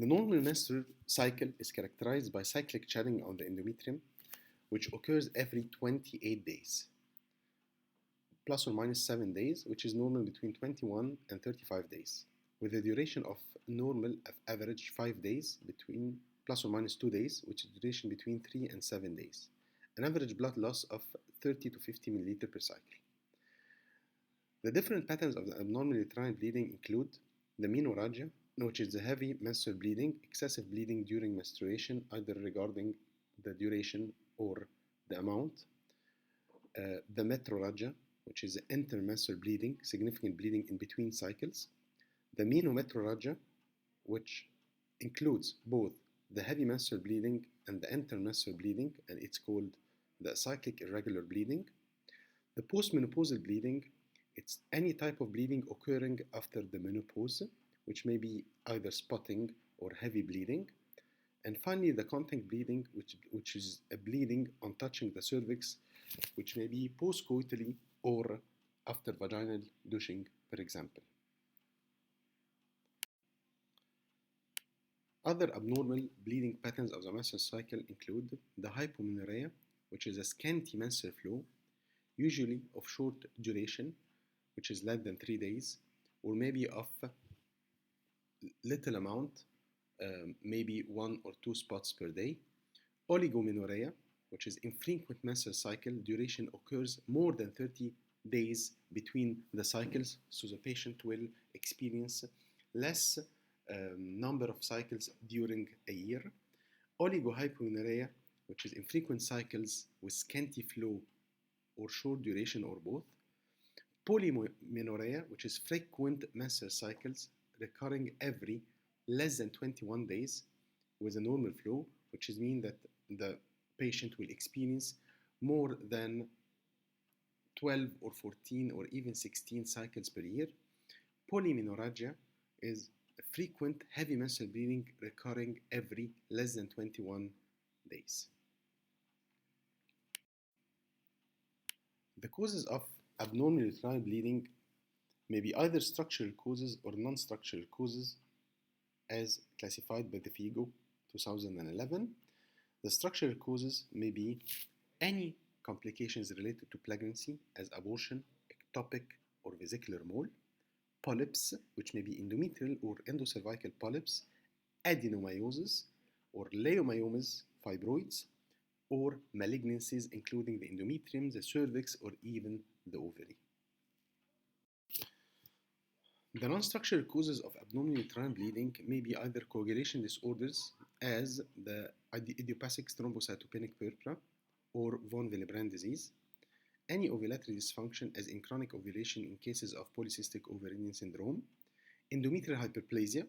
The normal menstrual cycle is characterized by cyclic shedding on the endometrium, which occurs every 28 days, plus or minus 7 days, which is normal between 21 and 35 days, with a duration of normal of average 5 days, between plus or minus 2 days, which is duration between 3 and 7 days. An average blood loss of 30 to 50 milliliter per cycle. The different patterns of the abnormal uterine bleeding include the menorrhagia, which is the heavy menstrual bleeding, excessive bleeding during menstruation, either regarding the duration or the amount. The metrorrhagia, which is the intermenstrual bleeding, significant bleeding in between cycles. The menometrorrhagia, which includes both the heavy menstrual bleeding and the intermenstrual bleeding, and it's called the cyclic irregular bleeding. The postmenopausal bleeding, it's any type of bleeding occurring after the menopause, which may be either spotting or heavy bleeding. And finally, the contact bleeding, which is a bleeding on touching the cervix, which may be postcoitally or after vaginal douching, for example. Other abnormal bleeding patterns of the menstrual cycle include the hypomenorrhea, which is a scanty menstrual flow, usually of short duration, which is less than 3 days, or maybe of little amount, maybe 1 or 2 spots per day. Oligomenorrhea, which is infrequent menstrual cycle, duration occurs more than 30 days between the cycles, so the patient will experience less number of cycles during a year. Oligohypomenorrhea, which is infrequent cycles with scanty flow or short duration or both. Polymenorrhea, which is frequent menstrual cycles recurring every less than 21 days with a normal flow, which is mean that the patient will experience more than 12 or 14 or even 16 cycles per year. Polymenorrhagia is frequent heavy menstrual bleeding recurring every less than 21 days. The causes of abnormal uterine bleeding may be either structural causes or non-structural causes as classified by the FIGO 2011. The structural causes may be any complications related to pregnancy as abortion, ectopic or vesicular mole, polyps, which may be endometrial or endocervical polyps, adenomyosis or leiomyomas, fibroids, or malignancies including the endometrium, the cervix, or even the ovary. The non-structural causes of abnormal uterine bleeding may be either coagulation disorders as the idiopathic thrombocytopenic purpura or von Willebrand disease, any ovulatory dysfunction as in chronic ovulation in cases of polycystic ovarian syndrome, endometrial hyperplasia,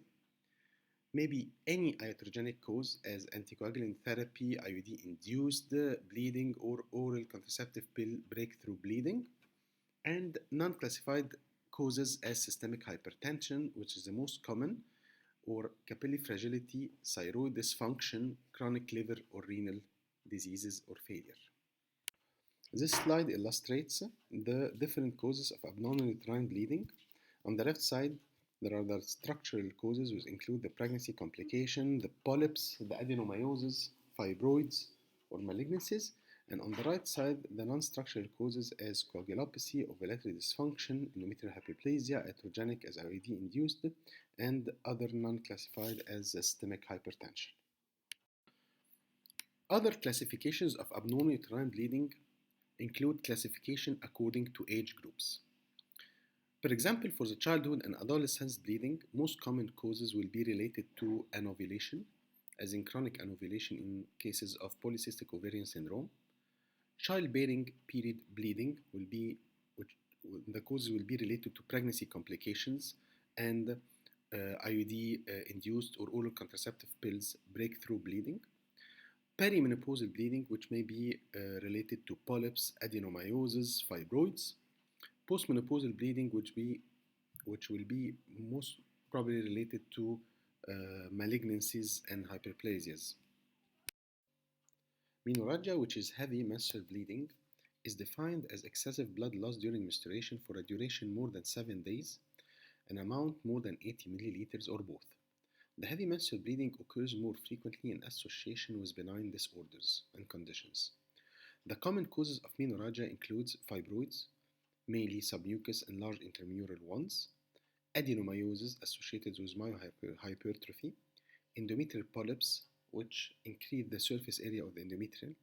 maybe any iatrogenic cause as anticoagulant therapy, IUD-induced bleeding, or oral contraceptive pill breakthrough bleeding, and non-classified causes as systemic hypertension, which is the most common, or capillary fragility, thyroid dysfunction, chronic liver or renal diseases or failure. This slide illustrates the different causes of abnormal uterine bleeding. On the left side, there are the structural causes, which include the pregnancy complication, the polyps, the adenomyosis, fibroids, or malignancies. And on the right side, the non-structural causes as coagulopathy, ovulatory dysfunction, endometrial hyperplasia, iatrogenic as IUD-induced, and other non-classified as systemic hypertension. Other classifications of abnormal uterine bleeding include classification according to age groups. For example, for the childhood and adolescence bleeding, most common causes will be related to anovulation, as in chronic anovulation in cases of polycystic ovarian syndrome. Childbearing period bleeding the causes will be related to pregnancy complications and IUD-induced or oral contraceptive pills breakthrough bleeding. Perimenopausal bleeding, which may be related to polyps, adenomyosis, fibroids. Postmenopausal bleeding, which will be most probably related to malignancies and hyperplasias. Menorrhagia, which is heavy menstrual bleeding, is defined as excessive blood loss during menstruation for a duration more than 7 days, an amount more than 80 milliliters or both. The heavy menstrual bleeding occurs more frequently in association with benign disorders and conditions. The common causes of menorrhagia includes fibroids, mainly submucous and large intramural ones, adenomyosis associated with myohypertrophy, endometrial polyps, which increase the surface area of the endometrium,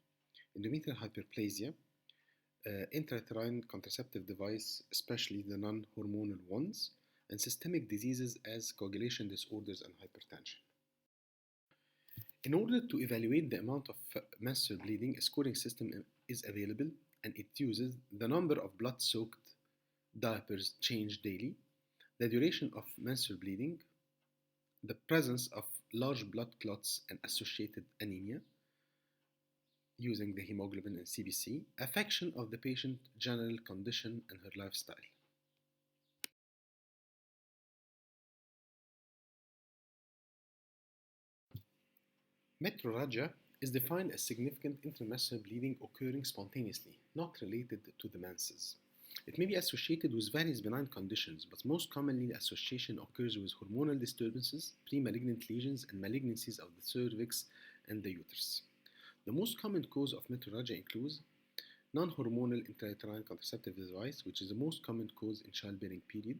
endometrial hyperplasia, intrauterine contraceptive device, especially the non-hormonal ones, and systemic diseases as coagulation disorders and hypertension. In order to evaluate the amount of menstrual bleeding, a scoring system is available, and it uses the number of blood-soaked diapers changed daily, the duration of menstrual bleeding, the presence of large blood clots and associated anemia, using the hemoglobin and CBC, affection of the patient's general condition and her lifestyle. Menorrhagia is defined as significant intermenstrual bleeding occurring spontaneously, not related to the menses. It may be associated with various benign conditions, but most commonly the association occurs with hormonal disturbances, pre-malignant lesions, and malignancies of the cervix and the uterus. The most common cause of menorrhagia includes non-hormonal intrauterine contraceptive device, which is the most common cause in childbearing period,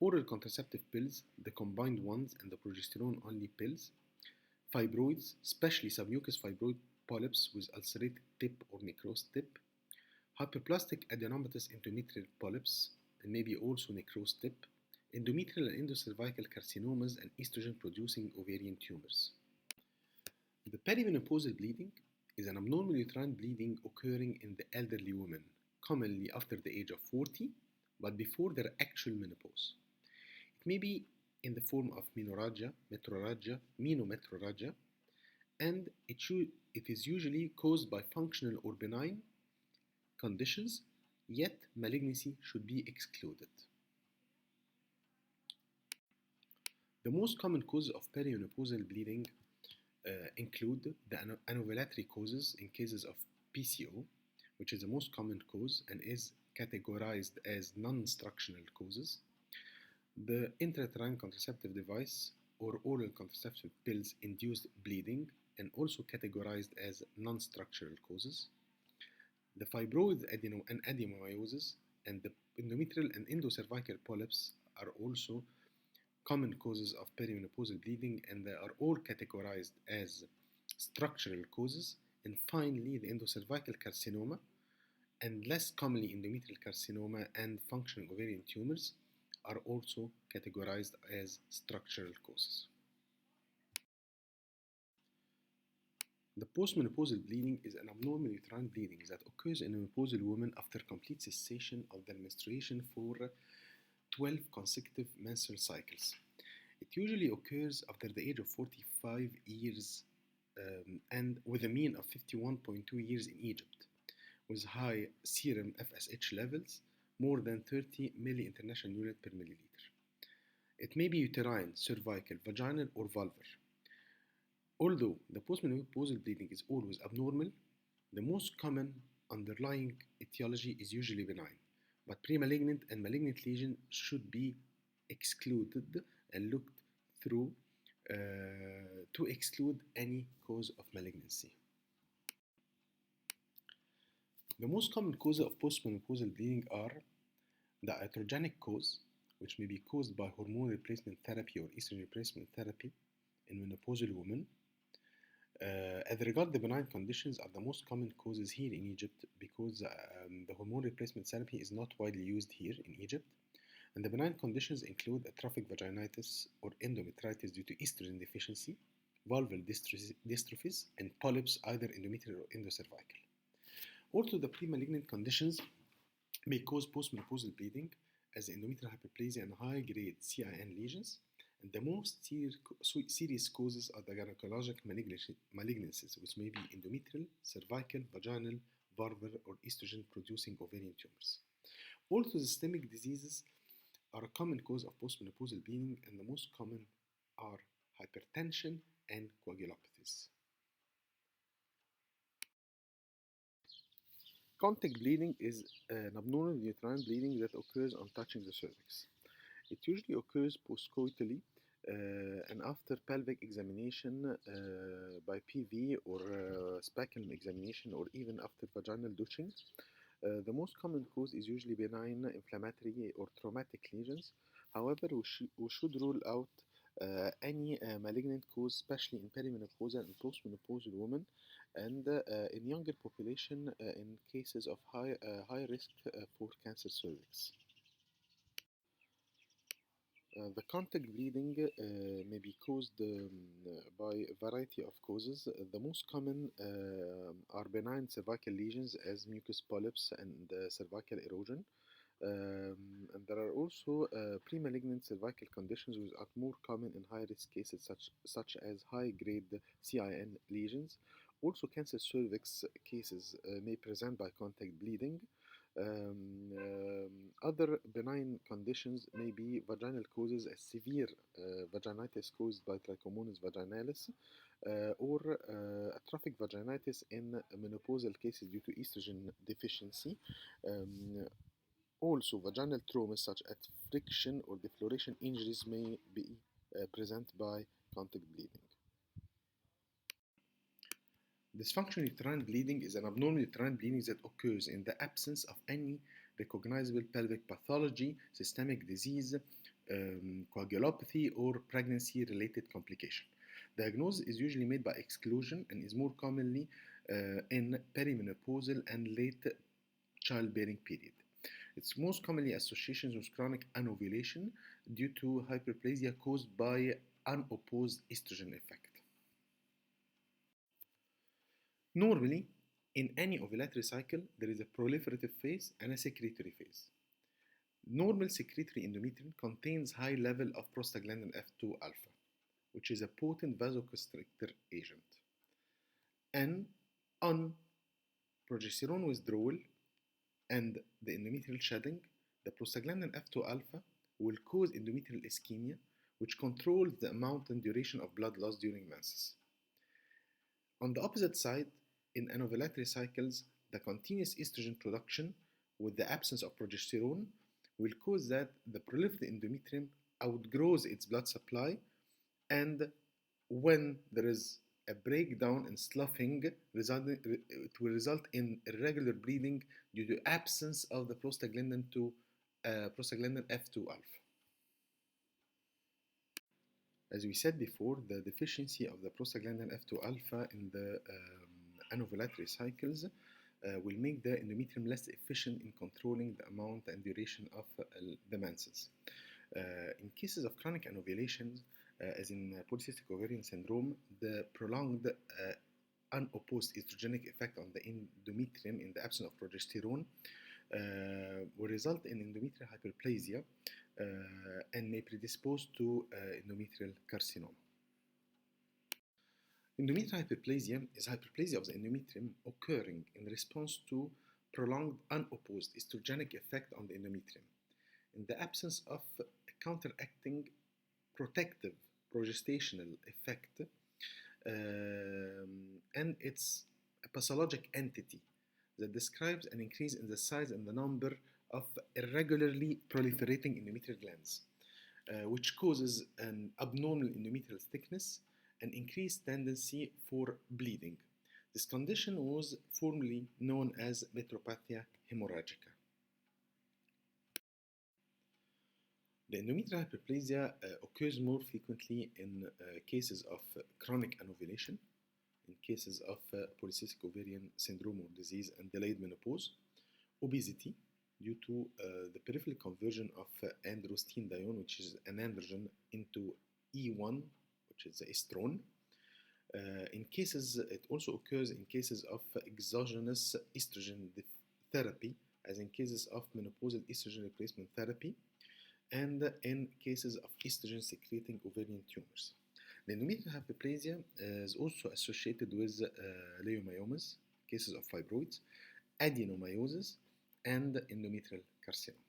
oral contraceptive pills, the combined ones and the progesterone-only pills, fibroids, especially submucous fibroid polyps with ulcerated tip or necrosed tip, hyperplastic adenomatous endometrial polyps, and maybe also necrosed tip, endometrial and endocervical carcinomas, and estrogen-producing ovarian tumors. The perimenopausal bleeding is an abnormal uterine bleeding occurring in the elderly women, commonly after the age of 40, but before their actual menopause. It may be in the form of menorrhagia, metrorrhagia, menometrorrhagia, and it is usually caused by functional or benign conditions, yet malignancy should be excluded. The most common causes of perimenopausal bleeding include the anovulatory causes in cases of PCO, which is the most common cause and is categorized as non-structural causes, the intrauterine contraceptive device or oral contraceptive pills induced bleeding and also categorized as non-structural causes, the fibroid and adenomyosis, and the endometrial and endocervical polyps are also common causes of perimenopausal bleeding, and they are all categorized as structural causes. And finally, the endocervical carcinoma, and less commonly endometrial carcinoma and functional ovarian tumors, are also categorized as structural causes. The postmenopausal bleeding is an abnormal uterine bleeding that occurs in a menopausal woman after complete cessation of their menstruation for 12 consecutive menstrual cycles. It usually occurs after the age of 45 years and with a mean of 51.2 years in Egypt, with high serum FSH levels, more than 30 milli-international unit per milliliter. It may be uterine, cervical, vaginal, or vulvar. Although the postmenopausal bleeding is always abnormal, the most common underlying etiology is usually benign, but premalignant and malignant lesions should be excluded and looked through to exclude any cause of malignancy. The most common causes of postmenopausal bleeding are the iatrogenic cause, which may be caused by hormone replacement therapy or estrogen replacement therapy in menopausal women. As regards the benign conditions are the most common causes here in Egypt because the hormone replacement therapy is not widely used here in Egypt. And the benign conditions include atrophic vaginitis or endometritis due to estrogen deficiency, vulval dystrophies, and polyps either endometrial or endocervical. Also, the pre-malignant conditions may cause postmenopausal bleeding as endometrial hyperplasia and high-grade CIN lesions. And the most serious causes are the gynecologic malignancies, which may be endometrial, cervical, vaginal, vulvar, or estrogen-producing ovarian tumors. Also, systemic diseases are a common cause of postmenopausal bleeding, and the most common are hypertension and coagulopathies. Contact bleeding is an abnormal uterine bleeding that occurs on touching the cervix. It usually occurs postcoitally And after pelvic examination by PV or speculum examination, or even after vaginal douching, the most common cause is usually benign inflammatory or traumatic lesions. However, we should rule out any malignant cause, especially in perimenopausal and postmenopausal women, and in younger population in cases of high risk for cancer cervix. The contact bleeding may be caused by a variety of causes. The most common are benign cervical lesions as mucus polyps and cervical erosion. And there are also pre-malignant cervical conditions which are more common in high-risk cases such as high-grade CIN lesions. Also, cancer cervix cases may present by contact bleeding. Other benign conditions may be vaginal causes as severe vaginitis caused by Trichomonas vaginalis or atrophic vaginitis in menopausal cases due to estrogen deficiency. Also, vaginal traumas such as friction or defloration injuries may be present by contact bleeding. Dysfunctional uterine bleeding is an abnormal uterine bleeding that occurs in the absence of any recognizable pelvic pathology, systemic disease, coagulopathy, or pregnancy-related complication. Diagnosis is usually made by exclusion and is more commonly in perimenopausal and late childbearing period. It's most commonly associated with chronic anovulation due to hyperplasia caused by unopposed estrogen effect. Normally, in any ovulatory cycle, there is a proliferative phase and a secretory phase. Normal secretory endometrium contains high level of prostaglandin F2 alpha, which is a potent vasoconstrictor agent. And on progesterone withdrawal and the endometrial shedding, the prostaglandin F2 alpha will cause endometrial ischemia, which controls the amount and duration of blood loss during menses. On the opposite side, in anovulatory cycles, the continuous estrogen production with the absence of progesterone will cause that the proliferative endometrium outgrows its blood supply, and when there is a breakdown and sloughing, it will result in irregular bleeding due to absence of the prostaglandin F2 alpha. As we said before, the deficiency of the prostaglandin F2 alpha in the anovulatory cycles will make the endometrium less efficient in controlling the amount and duration of the menses. In cases of chronic anovulation, as in polycystic ovarian syndrome, the prolonged unopposed estrogenic effect on the endometrium in the absence of progesterone will result in endometrial hyperplasia and may predispose to endometrial carcinoma. Endometrial hyperplasia is hyperplasia of the endometrium occurring in response to prolonged unopposed estrogenic effect on the endometrium in the absence of a counteracting protective progestational effect, and it's a pathologic entity that describes an increase in the size and the number of irregularly proliferating endometrial glands, which causes an abnormal endometrial thickness and increased tendency for bleeding. This condition was formerly known as menorrhagia hemorrhagica. The endometrial hyperplasia occurs more frequently in cases of chronic anovulation, in cases of polycystic ovarian syndrome or disease and delayed menopause, obesity due to the peripheral conversion of androstenedione, which is an androgen, into E1, which is the estrone. It also occurs in cases of exogenous estrogen therapy, as in cases of menopausal estrogen replacement therapy, and in cases of estrogen secreting ovarian tumors. The endometrial hyperplasia is also associated with leiomyomas, cases of fibroids, adenomyosis, and endometrial carcinoma.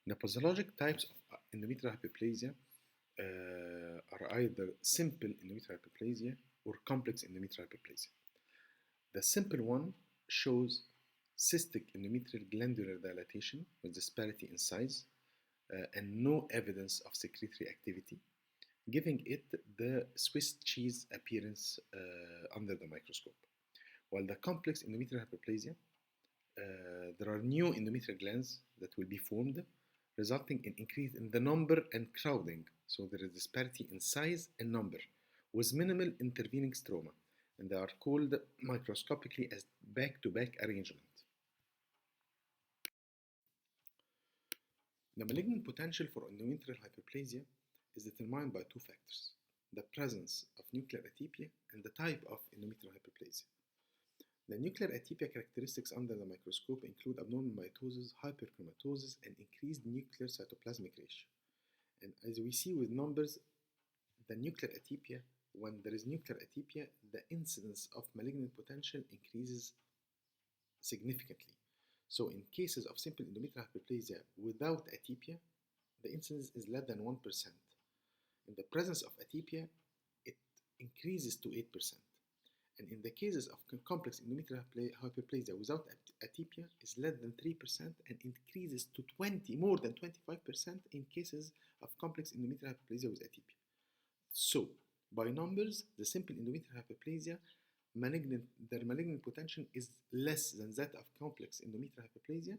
The pathologic types of endometrial hyperplasia are either simple endometrial hyperplasia or complex endometrial hyperplasia. The simple one shows cystic endometrial glandular dilatation with disparity in size and no evidence of secretory activity, giving it the Swiss cheese appearance under the microscope. While the complex endometrial hyperplasia, there are new endometrial glands that will be formed, resulting in increase in the number and crowding. So there is disparity in size and number, with minimal intervening stroma, and they are called microscopically as back-to-back arrangement. The malignant potential for endometrial hyperplasia is determined by two factors: the presence of nuclear atypia and the type of endometrial hyperplasia. The nuclear atypia characteristics under the microscope include abnormal mitosis, hyperchromatosis, and increased nuclear cytoplasmic ratio. And as we see with numbers, the nuclear atypia, when there is nuclear atypia, the incidence of malignant potential increases significantly. So in cases of simple endometrial hyperplasia without atypia, the incidence is less than 1%. In the presence of atypia, it increases to 8%. And in the cases of complex endometrial hyperplasia without atypia, is less than 3% and increases to more than 25% in cases of complex endometrial hyperplasia with atypia. So, by numbers, the simple endometrial hyperplasia, their malignant potential is less than that of complex endometrial hyperplasia,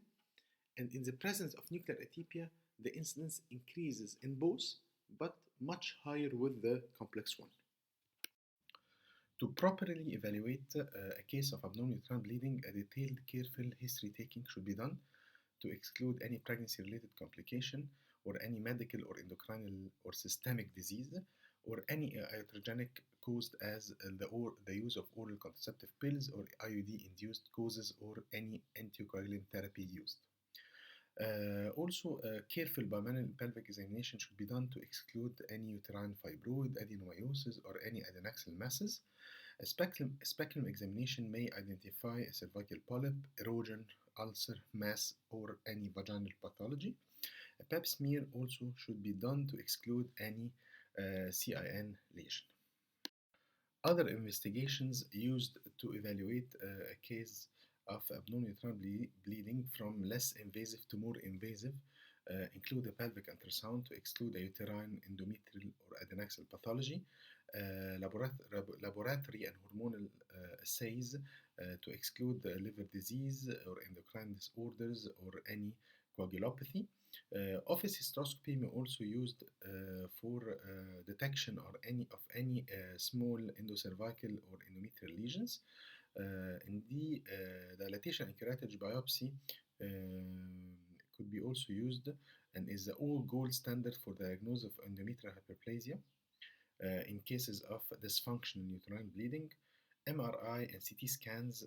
and in the presence of nuclear atypia, the incidence increases in both, but much higher with the complex one. To properly evaluate a case of abnormal uterine bleeding, a detailed, careful history taking should be done to exclude any pregnancy-related complication or any medical or endocrinal or systemic disease or any iatrogenic caused as the use of oral contraceptive pills or IUD-induced causes or any anticoagulant therapy used. Also, careful bimanual pelvic examination should be done to exclude any uterine fibroid, adenomyosis, or any adnexal masses. A speculum examination may identify a cervical polyp, erosion, ulcer, mass, or any vaginal pathology. A pap smear also should be done to exclude any CIN lesion. Other investigations used to evaluate a case of abnormal uterine bleeding from less invasive to more invasive include a pelvic ultrasound to exclude a uterine, endometrial, or adnexal pathology, laboratory and hormonal assays to exclude liver disease or endocrine disorders or any coagulopathy. Office hysteroscopy may also used for detection of any small endocervical or endometrial lesions. In the dilatation and curettage biopsy could be also used and is the gold standard for diagnosis of endometrial hyperplasia. In cases of dysfunctional uterine bleeding, MRI and CT scans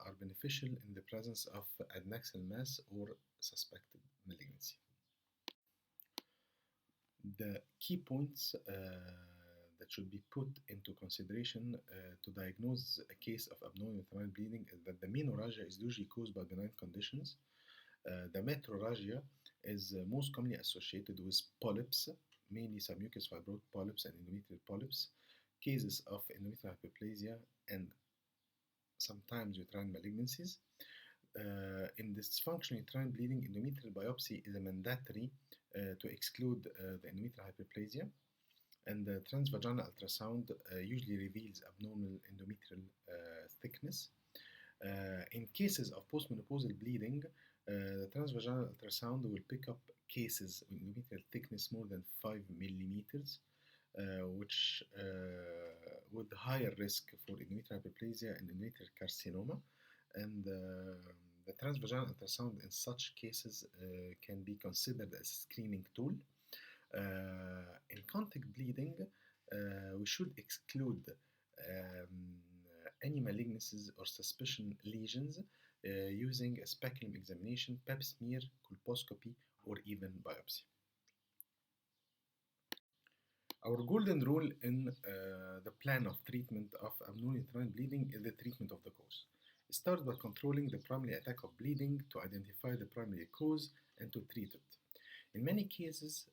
are beneficial in the presence of adnexal mass or suspected malignancy. The key points that should be put into consideration to diagnose a case of abnormal uterine bleeding is that the menorrhagia is usually caused by benign conditions. The metrorrhagia is most commonly associated with polyps, mainly submucous fibroid polyps and endometrial polyps, cases of endometrial hyperplasia, and sometimes uterine malignancies. In dysfunctional uterine bleeding, endometrial biopsy is a mandatory to exclude the endometrial hyperplasia, and the transvaginal ultrasound usually reveals abnormal endometrial thickness. In cases of postmenopausal bleeding, the transvaginal ultrasound will pick up cases with endometrial thickness more than 5 millimeters, which with higher risk for endometrial hyperplasia and endometrial carcinoma. And the transvaginal ultrasound in such cases can be considered as a screening tool. In contact bleeding, we should exclude any malignancies or suspicion lesions using a speculum examination, pap smear, colposcopy, or even biopsy. Our golden rule in the plan of treatment of abnormal uterine bleeding is the treatment of the cause. Start by controlling the primary attack of bleeding to identify the primary cause and to treat it. In many cases,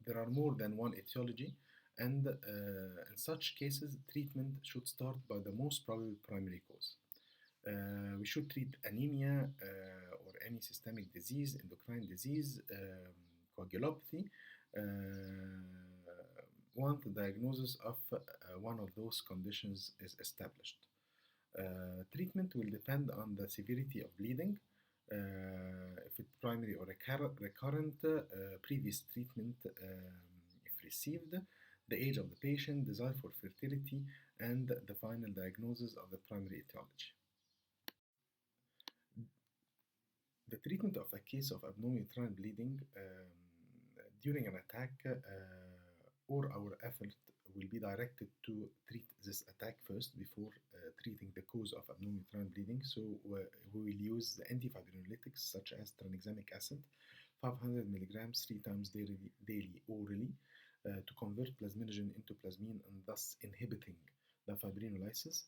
there are more than one etiology, and in such cases, treatment should start by the most probable primary cause. We should treat anemia or any systemic disease, endocrine disease, coagulopathy, once the diagnosis of one of those conditions is established. Treatment will depend on the severity of bleeding, if it's primary or recurrent, previous treatment if received, the age of the patient, desire for fertility, and the final diagnosis of the primary etiology. The treatment of a case of abdominal uterine bleeding during an attack or our effort will be directed to treat this attack first before treating the cause of abdominal uterine bleeding. So we will use the antifibrinolytics such as tranexamic acid, 500 milligrams 3 times daily orally to convert plasminogen into plasmine and thus inhibiting the fibrinolysis.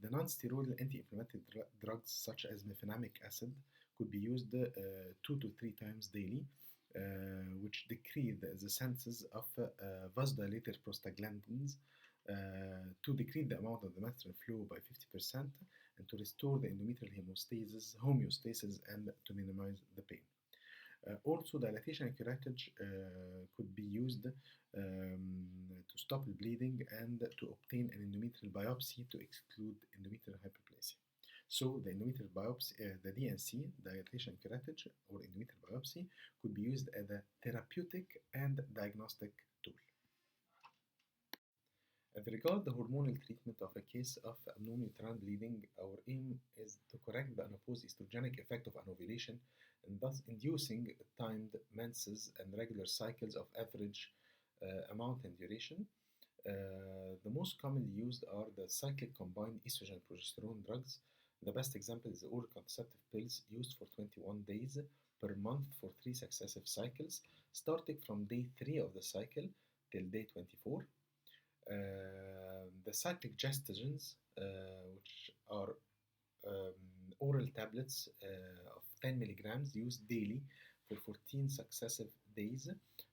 The non-steroidal anti-inflammatory drugs such as mefenamic acid could be used 2 to 3 times daily, which decrease the senses of vasodilator prostaglandins to decrease the amount of the menstrual flow by 50% and to restore the endometrial homeostasis and to minimize the pain. Also, dilatation and curettage could be used to stop the bleeding and to obtain an endometrial biopsy to exclude endometrial hyperplasia. So the endometrial biopsy, the DNC, dilatation and curettage, or endometrial biopsy, could be used as a therapeutic and diagnostic tool. As regards the hormonal treatment of a case of abdominal uterine bleeding, our aim is to correct the unopposed estrogenic effect of anovulation and thus inducing timed menses and regular cycles of average amount and duration. The most commonly used are the cyclic combined estrogen progesterone drugs. The best example is the oral contraceptive pills used for 21 days per month for 3 successive cycles, starting from day 3 of the cycle till day 24. The cyclic gestogens, which are oral tablets of 10 milligrams used daily for 14 successive days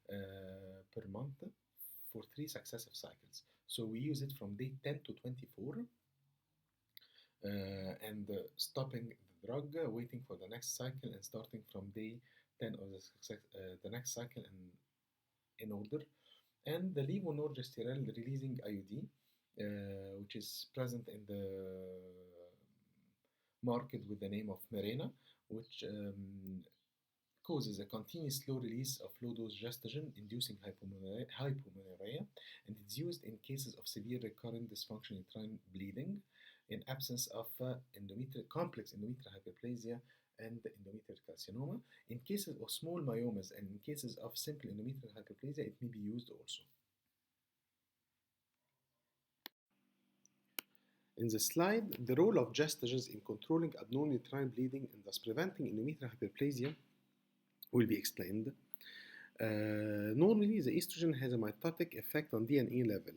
per month for 3 successive cycles. So we use it from day 10 to 24 and stopping the drug, waiting for the next cycle and starting from day 10 of the next cycle in order. And the levonorgestrel releasing IUD, which is present in the market with the name of Mirena, which causes a continuous slow release of low-dose gestogen, inducing hypomenorrhea, and it's used in cases of severe recurrent dysfunctional uterine bleeding in absence of complex endometrial hyperplasia and endometrial carcinoma. In cases of small myomas and in cases of simple endometrial hyperplasia, it may be used also. In the slide, the role of gestogens in controlling abdominal uterine bleeding and thus preventing endometrial hyperplasia will be explained. Normally, the estrogen has a mitotic effect on DNA level,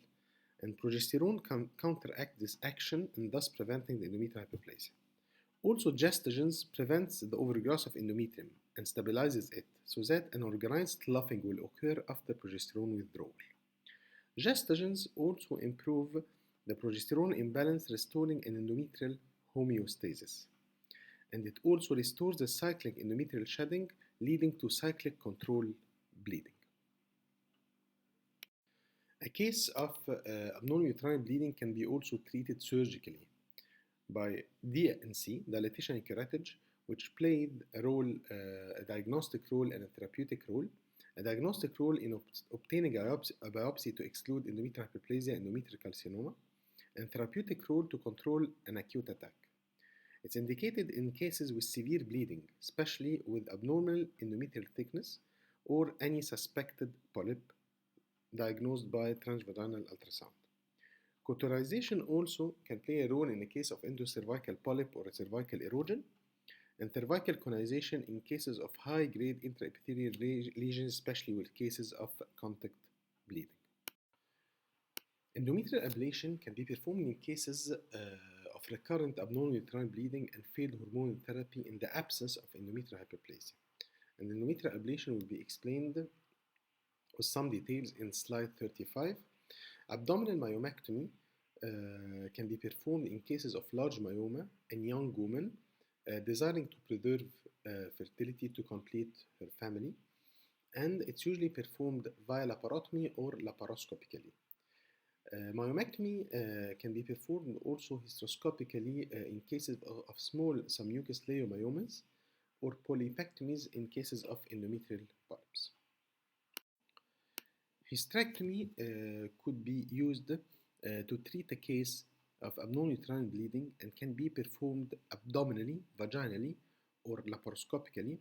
and progesterone can counteract this action and thus preventing the endometrial hyperplasia. Also, gestogens prevents the overgrowth of endometrium and stabilizes it so that an organized sloughing will occur after progesterone withdrawal. Gestogens also improve the progesterone imbalance, restoring an endometrial homeostasis. And it also restores the cyclic endometrial shedding, leading to cyclic control bleeding. A case of abdominal uterine bleeding can be also treated surgically by DNC, dilatation and curettage, which played a role, a diagnostic role and a therapeutic role. A diagnostic role in obtaining a biopsy to exclude endometrial hyperplasia and endometrial carcinoma, and therapeutic role to control an acute attack. It's indicated in cases with severe bleeding, especially with abnormal endometrial thickness or any suspected polyp diagnosed by transvaginal ultrasound. Cauterization also can play a role in the case of endocervical polyp or cervical erosion, and cervical conization in cases of high-grade intraepithelial lesions, especially with cases of contact bleeding. Endometrial ablation can be performed in cases of recurrent abdominal uterine bleeding and failed hormonal therapy in the absence of endometrial hyperplasia. And endometrial ablation will be explained with some details in slide 35. Abdominal myomectomy can be performed in cases of large myoma in young women desiring to preserve fertility to complete her family, and it's usually performed via laparotomy or laparoscopically. Myomectomy can be performed also hysteroscopically in cases of small submucous leiomyomas or polypectomies in cases of endometrial polyps. Hysterectomy could be used to treat a case of abnormal uterine bleeding and can be performed abdominally, vaginally, or laparoscopically,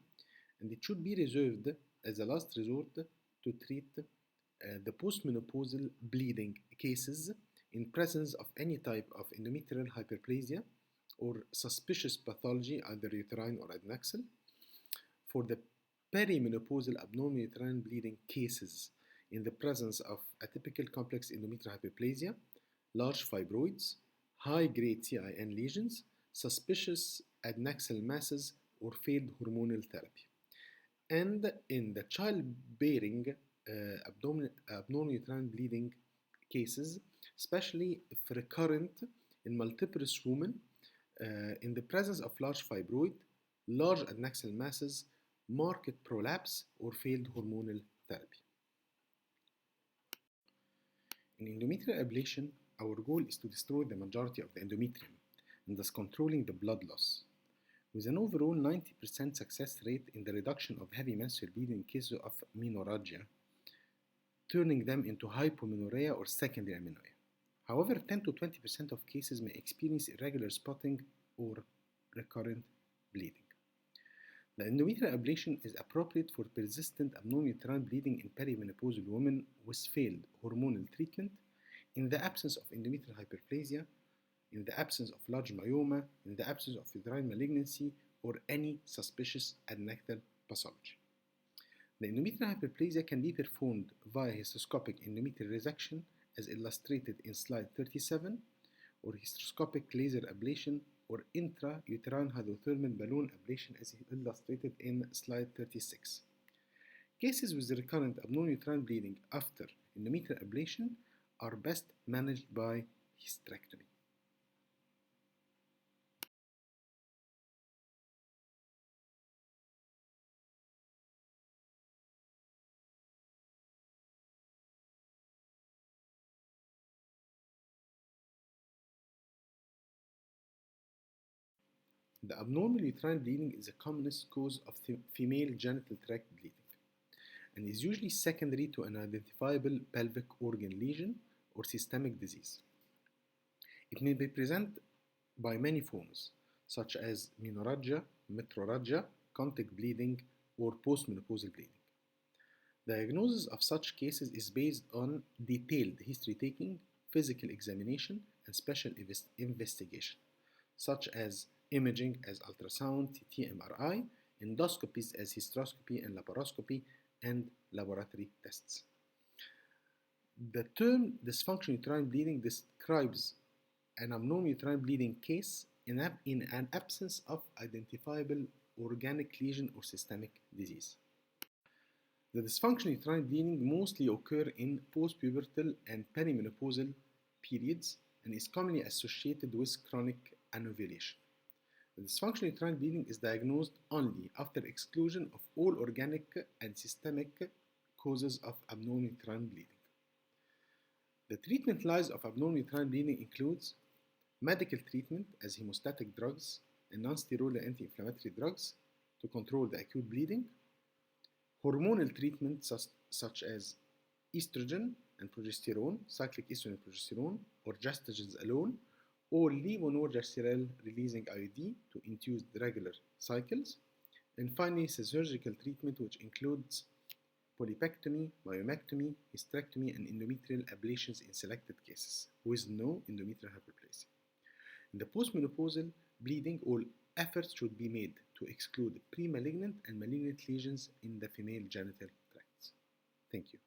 and it should be reserved as a last resort to treat the postmenopausal bleeding cases in presence of any type of endometrial hyperplasia or suspicious pathology, either uterine or adnexal. For the perimenopausal abnormal uterine bleeding cases in the presence of atypical complex endometrial hyperplasia, large fibroids, high-grade CIN lesions, suspicious adnexal masses, or failed hormonal therapy. And in the childbearing abnormal uterine bleeding cases, especially if recurrent in multiparous women, in the presence of large fibroid, large adnexal masses, marked prolapse, or failed hormonal therapy. In endometrial ablation, our goal is to destroy the majority of the endometrium and thus controlling the blood loss, with an overall 90% success rate in the reduction of heavy menstrual bleeding in cases of menorrhagia, turning them into hypomenorrhea or secondary amenorrhea. However, 10 to 20% of cases may experience irregular spotting or recurrent bleeding. The endometrial ablation is appropriate for persistent abnormal uterine bleeding in perimenopausal women with failed hormonal treatment, in the absence of endometrial hyperplasia, in the absence of large myoma, in the absence of uterine malignancy, or any suspicious adnexal pathology. The endometrial hyperplasia can be performed via hysteroscopic endometrial resection as illustrated in slide 37, or hysteroscopic laser ablation, or intrauterine hydrothermal balloon ablation as illustrated in slide 36. Cases with recurrent abnormal uterine bleeding after endometrial ablation are best managed by hysterectomy. The abnormal uterine bleeding is the commonest cause of female genital tract bleeding and is usually secondary to an identifiable pelvic organ lesion or systemic disease. It may be presented by many forms, such as menorrhagia, metrorrhagia, contact bleeding, or postmenopausal bleeding. Diagnosis of such cases is based on detailed history taking, physical examination, and special investigation, such as imaging as ultrasound, CT, MRI, endoscopies as hysteroscopy and laparoscopy, and laboratory tests. The term dysfunctional uterine bleeding describes an abnormal uterine bleeding case in an absence of identifiable organic lesion or systemic disease. The dysfunctional uterine bleeding mostly occur in postpubertal and perimenopausal periods and is commonly associated with chronic anovulation. The dysfunctional uterine bleeding is diagnosed only after exclusion of all organic and systemic causes of abnormal uterine bleeding. The treatment lines of abnormal uterine bleeding includes medical treatment as hemostatic drugs and non-steroidal anti-inflammatory drugs to control the acute bleeding, hormonal treatment such as estrogen and progesterone, cyclic estrogen and progesterone, or gestrogens alone, or levonorgestrel releasing IUD to induce regular cycles, and finally surgical treatment which includes polypectomy, myomectomy, hysterectomy, and endometrial ablations in selected cases with no endometrial hyperplasia. In the postmenopausal bleeding, all efforts should be made to exclude pre-malignant and malignant lesions in the female genital tracts. Thank you.